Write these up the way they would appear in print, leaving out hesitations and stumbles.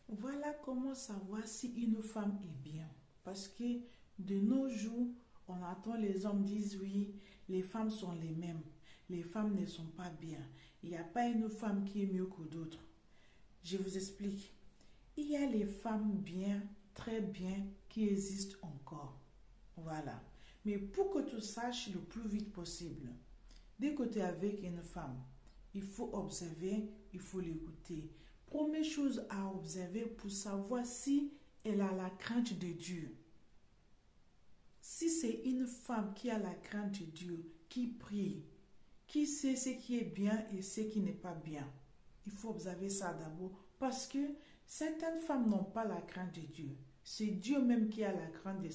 Voilà comment savoir si une femme est bien. Parce que de nos jours, on entend les hommes disent oui, les femmes sont les mêmes. Les femmes ne sont pas bien. Il n'y a pas une femme qui est mieux que d'autres. Je vous explique. Il y a les femmes bien, très bien, qui existent encore. Voilà. Mais pour que tu saches le plus vite possible, dès que tu es avec une femme, il faut observer, il faut l'écouter. Première chose à observer pour savoir si elle a la crainte de Dieu. Si c'est une femme qui a la crainte de Dieu, qui prie, qui sait ce qui est bien et ce qui n'est pas bien, il faut observer ça d'abord parce que certaines femmes n'ont pas la crainte de Dieu. C'est Dieu même qui a la crainte de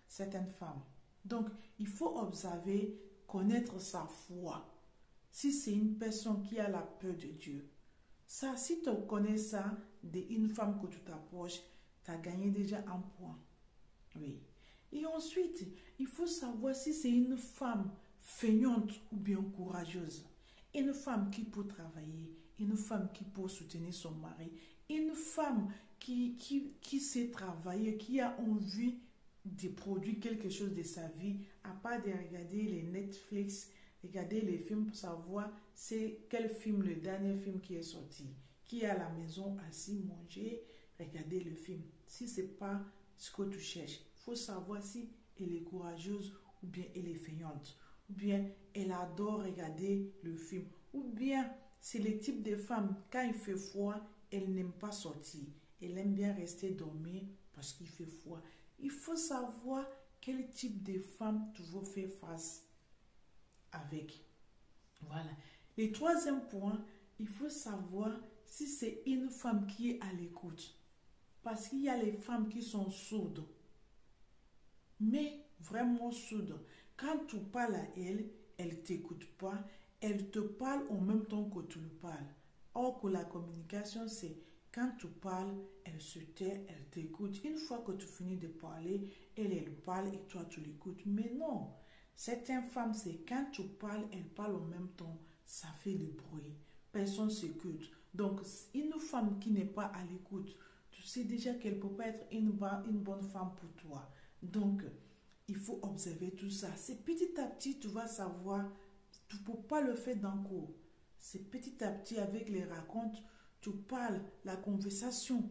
certaines femmes. Donc, il faut observer, connaître sa foi. Si c'est une personne qui a la peur de Dieu. Ça, si tu connais ça d'une femme que tu t'approches, tu as gagné déjà un point. Oui. Et ensuite, il faut savoir si c'est une femme feignante ou bien courageuse. Une femme qui peut travailler, une femme qui peut soutenir son mari, une femme qui sait travailler, qui a envie de produire quelque chose de sa vie, à part de regarder les Netflix, regarder les films pour savoir c'est quel film, le dernier film qui est sorti, qui est à la maison assis, manger, regarder le film. Si ce n'est pas ce que tu cherches, il faut savoir si elle est courageuse ou bien elle est feignante, ou bien elle adore regarder le film, ou bien c'est le type de femme, quand il fait froid, elle n'aime pas sortir, elle aime bien rester dormir parce qu'il fait froid. Il faut savoir quel type de femme tu veux faire face avec. Voilà. Le troisième point, il faut savoir si c'est une femme qui est à l'écoute. Parce qu'il y a les femmes qui sont sourdes. Mais vraiment sourdes. Quand tu parles à elle, elle ne t'écoute pas. Elle te parle en même temps que tu lui parles. Or que la communication, c'est quand tu parles, elle se tait, elle t'écoute. Une fois que tu finis de parler, elle parle et toi tu l'écoutes. Mais non, certaines femmes, c'est quand tu parles, elles parlent en même temps. Ça fait du bruit. Personne ne s'écoute. Donc, une femme qui n'est pas à l'écoute, tu sais déjà qu'elle ne peut pas être une bonne femme pour toi. Donc, il faut observer tout ça. C'est petit à petit, tu vas savoir, tu ne peux pas le faire d'un coup. C'est petit à petit avec les racontes, tu parles, la conversation.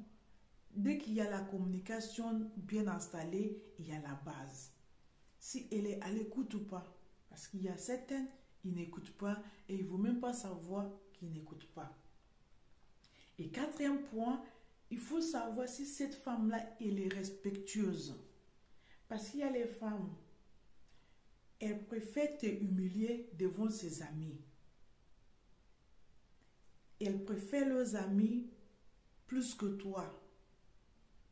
Dès qu'il y a la communication bien installée, il y a la base. Si elle est à l'écoute ou pas. Parce qu'il y a certaines, ils n'écoutent pas et il ne faut même pas savoir qu'ils n'écoutent pas. Et quatrième point, il faut savoir si cette femme-là, elle est respectueuse. Parce qu'il y a les femmes, elles préfèrent te humilier devant ses amis. Elles préfèrent leurs amis plus que toi.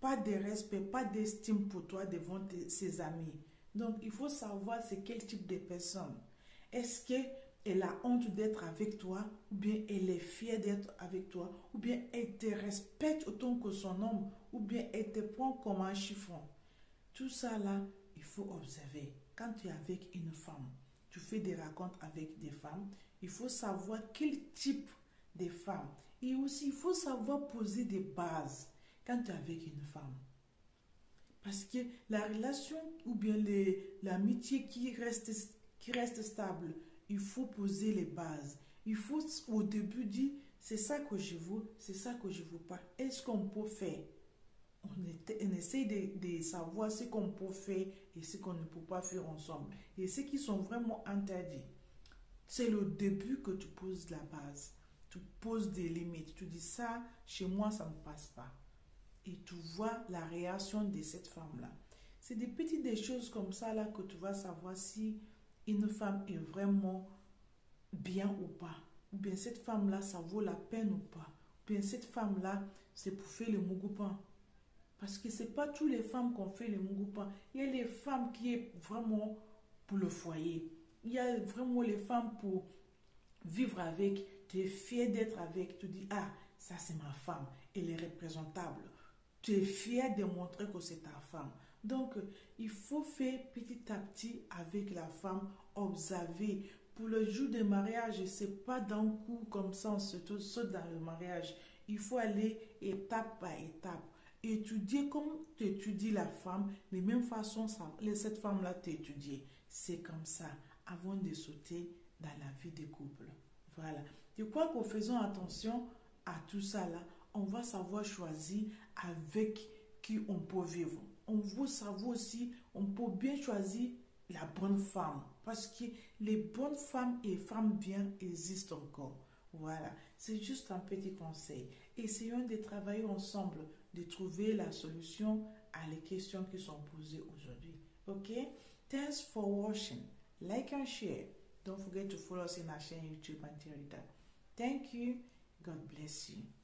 Pas de respect, pas d'estime pour toi devant ses amis. Donc, il faut savoir c'est quel type de personne. Est-ce qu'elle a honte d'être avec toi, ou bien elle est fière d'être avec toi, ou bien elle te respecte autant que son homme, ou bien elle te prend comme un chiffon. Tout ça là, il faut observer. Quand tu es avec une femme, tu fais des rencontres avec des femmes, il faut savoir quel type de femme. Et aussi, il faut savoir poser des bases quand tu es avec une femme. Parce que la relation ou bien l'amitié qui reste stable, il faut poser les bases. Il faut au début dire, c'est ça que je veux, c'est ça que je ne veux pas. Est-ce qu'on peut faire? On essaie de savoir ce qu'on peut faire et ce qu'on ne peut pas faire ensemble. Et ce qui sont vraiment interdits. C'est le début que tu poses la base. Tu poses des limites. Tu dis ça, chez moi, ça ne passe pas. Et tu vois la réaction de cette femme-là. C'est des petites choses comme ça là que tu vas savoir si une femme est vraiment bien ou pas. Ou bien cette femme-là, ça vaut la peine ou pas. Ou bien cette femme-là, c'est pour faire le mougoupan. Parce que ce n'est pas toutes les femmes qu'on fait le mougoupan. Il y a les femmes qui sont vraiment pour le foyer. Il y a vraiment les femmes pour vivre avec. Tu es fier d'être avec. Tu dis, ah, ça c'est ma femme. Elle est représentable. Tu es fier de montrer que c'est ta femme. Donc, il faut faire petit à petit avec la femme, observer. Pour le jour du mariage, ce n'est pas d'un coup comme ça, on se saute dans le mariage. Il faut aller étape par étape. Étudier comme tu étudies la femme, de même façon, cette femme-là t'étudie. C'est comme ça, avant de sauter dans la vie de couple. Voilà. Je crois qu'en faisant attention à tout ça là, on va savoir choisir avec qui on peut vivre. On veut savoir aussi, on peut bien choisir la bonne femme. Parce que les bonnes femmes et femmes bien existent encore. Voilà. C'est juste un petit conseil. Essayons de travailler ensemble, de trouver la solution à les questions qui sont posées aujourd'hui. Ok? Thanks for watching. Like and share. Don't forget to follow us in our channel YouTube and Telegram. Thank you. God bless you.